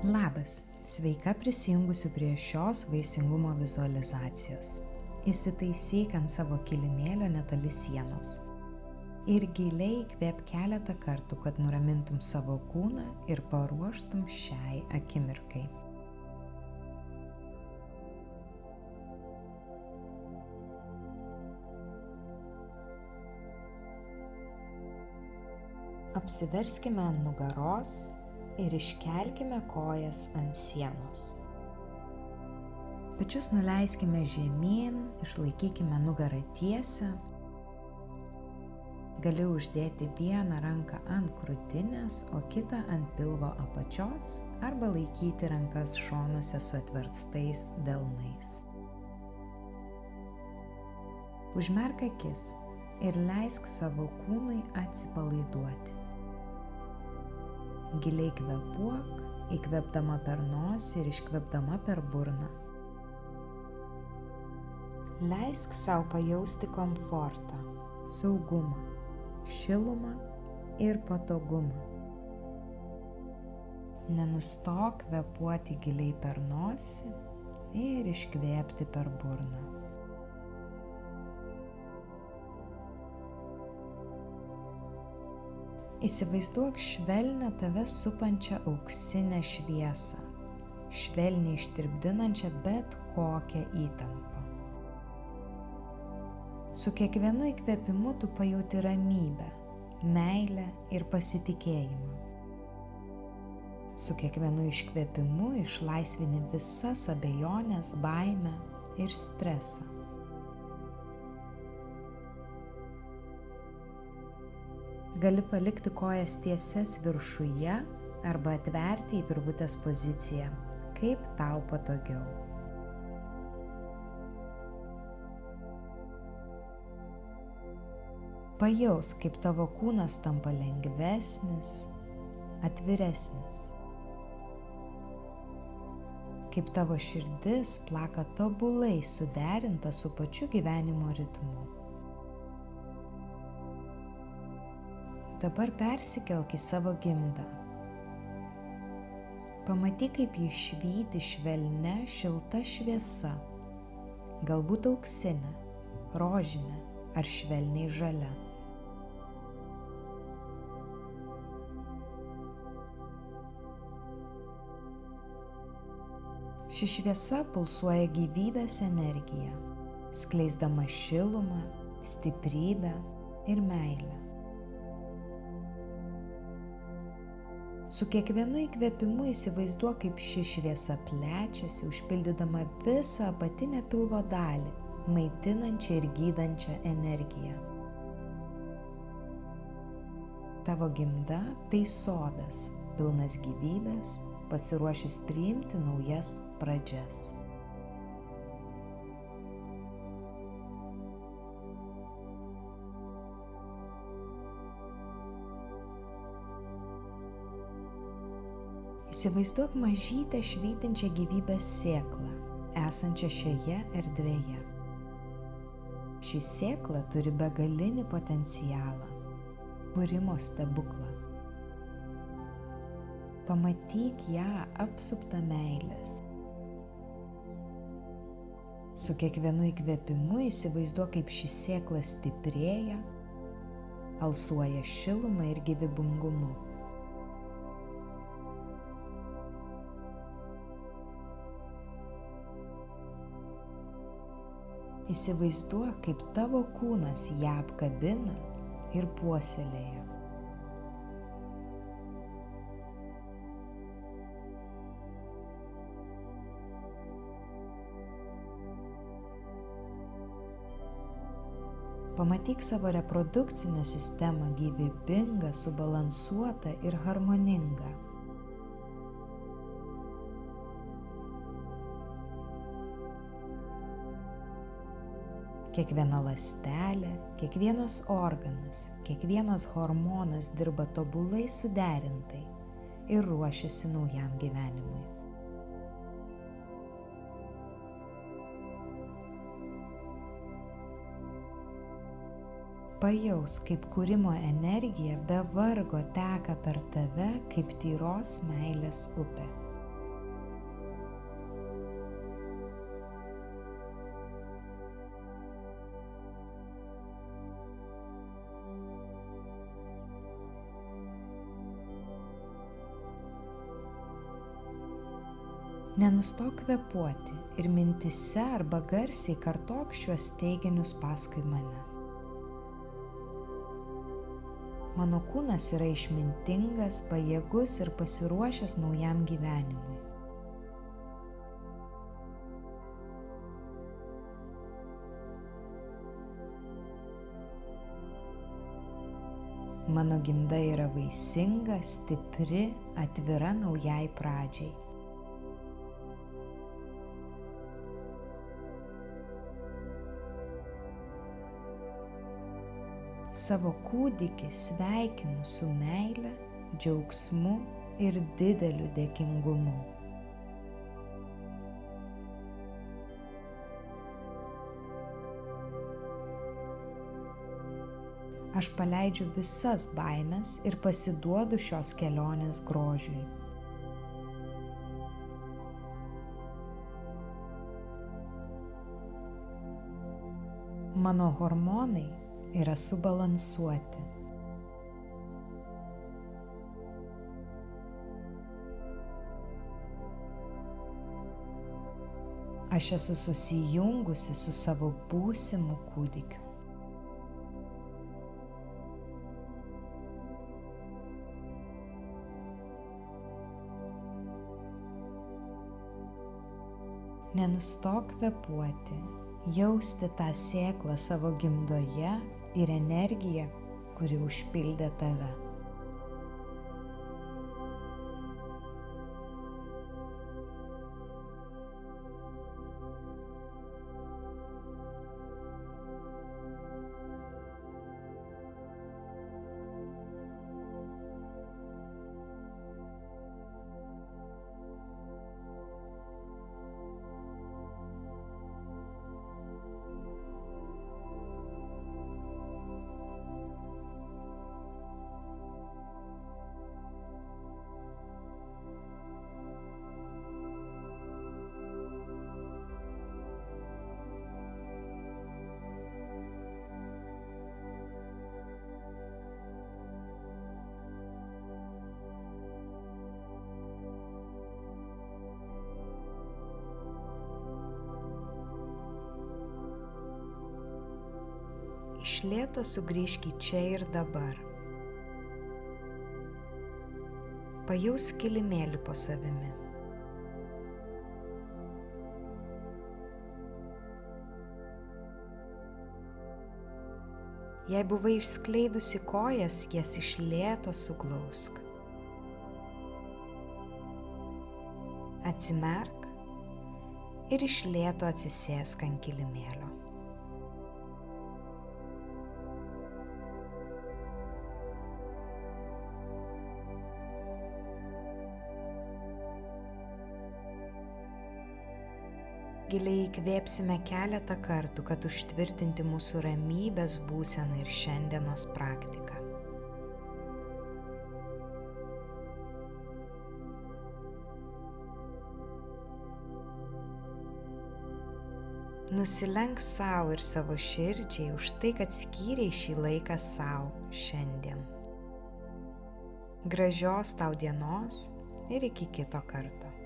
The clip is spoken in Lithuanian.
Labas, sveika prisijungusiu prie šios vaisingumo vizualizacijos. Įsitaisyk ant savo kilimėlio netoli sienos. Ir giliai įkvėp keletą kartų, kad nuramintum savo kūną ir paruoštum šiai akimirkai. Apsiverskime ant nugaros ir iškelkime kojas ant sienos. Pečius nuleiskime žemyn, išlaikykime nugarą tiesią. Gali uždėti vieną ranką ant krūtinės, o kitą ant pilvo apačios arba laikyti rankas šonuose su atverstais delnais. Užmerk akis ir leisk savo kūnui atsipalaiduoti. Giliai kvėpuok, įkvėpdama per nosį ir iškvėpdama per burną. Leisk sau pajausti komfortą, saugumą, šilumą ir patogumą. Nenustok kvėpuoti giliai per nosį ir iškvėpti per burną. Įsivaizduok švelnią tave supančią auksinę šviesą, švelniai ištirpdinančią bet kokią įtampą. Su kiekvienu įkvėpimu tu pajauti ramybę, meilę ir pasitikėjimą. Su kiekvienu iškvėpimu išlaisvini visas abejones, baimę ir stresą. Gali palikti kojas tiesias viršuje arba atverti į virvutės poziciją, kaip tau patogiau. Pajaus, kaip tavo kūnas tampa lengvesnis, atviresnis. Kaip tavo širdis plaka tobulai suderinta su pačiu gyvenimo ritmu. Dabar persikelk į savo gimdą. Pamatyk, kaip ji švyti švelnia, šilta šviesa, galbūt auksinė, rožinė ar švelniai žalia. Ši šviesa pulsuoja gyvybės energiją, skleisdama šilumą, stiprybę ir meilę. Su kiekvienu įkvėpimu įsivaizduok, kaip ši šviesa plečiasi, užpildydama visą apatinę pilvo dalį, maitinančią ir gydančią energiją. Tavo gimda tai sodas, pilnas gyvybės, pasiruošęs priimti naujas pradžias. Įsivaizduok mažytę švytinčią gyvybės sėklą, esančią šioje erdvėje. Ši sėkla turi begalinį potencialą, kūrimo stebuklą. Pamatyk ją apsuptą meilės. Su kiekvienu įkvėpimu įsivaizduok, kaip ši sėkla stiprėja, alsuoja šilumą ir gyvybingumu. Įsivaizduok, kaip tavo kūnas ją apkabina ir puoselėja. Pamatyk savo reprodukcinę sistemą gyvybingą, subalansuotą ir harmoningą. Kiekviena ląstelė, kiekvienas organas, kiekvienas hormonas dirba tobulai suderintai ir ruošiasi naujam gyvenimui. Pajaus, kaip kūrimo energija be vargo teka per tave kaip tyros meilės upė. Nenustok kvėpuoti ir mintyse arba garsiai kartok šiuos teiginius paskui mane. Mano kūnas yra išmintingas, pajėgus ir pasiruošęs naujam gyvenimui. Mano gimda yra vaisinga, stipri, atvira naujai pradžiai. Savo kūdikį sveikinu su meile, džiaugsmu ir dideliu dėkingumu. Aš paleidžiu visas baimes ir pasiduodu šios kelionės grožiui. Mano hormonai yra subalansuoti. Aš esu susijungusi su savo būsimu kūdikiu. Nenustok kvėpuoti, jausti tą sėklą savo gimdoje ir energiją, kuri užpildė tave. Iš lėto sugrįžk į čia ir dabar. Pajausk kilimėlį po savimi. Jei buvai išskleidusi kojas, jas iš lėto suglausk. Atsimerk ir iš lėto atsisėsk ant kilimėlio. Giliai įkvėpsime keletą kartų, kad užtvirtinti mūsų ramybės būseną ir šiandienos praktiką. Nusilenk savo ir savo širdžiai už tai, kad skyrei šį laiką savo šiandien. Gražios tau dienos ir iki kito karto.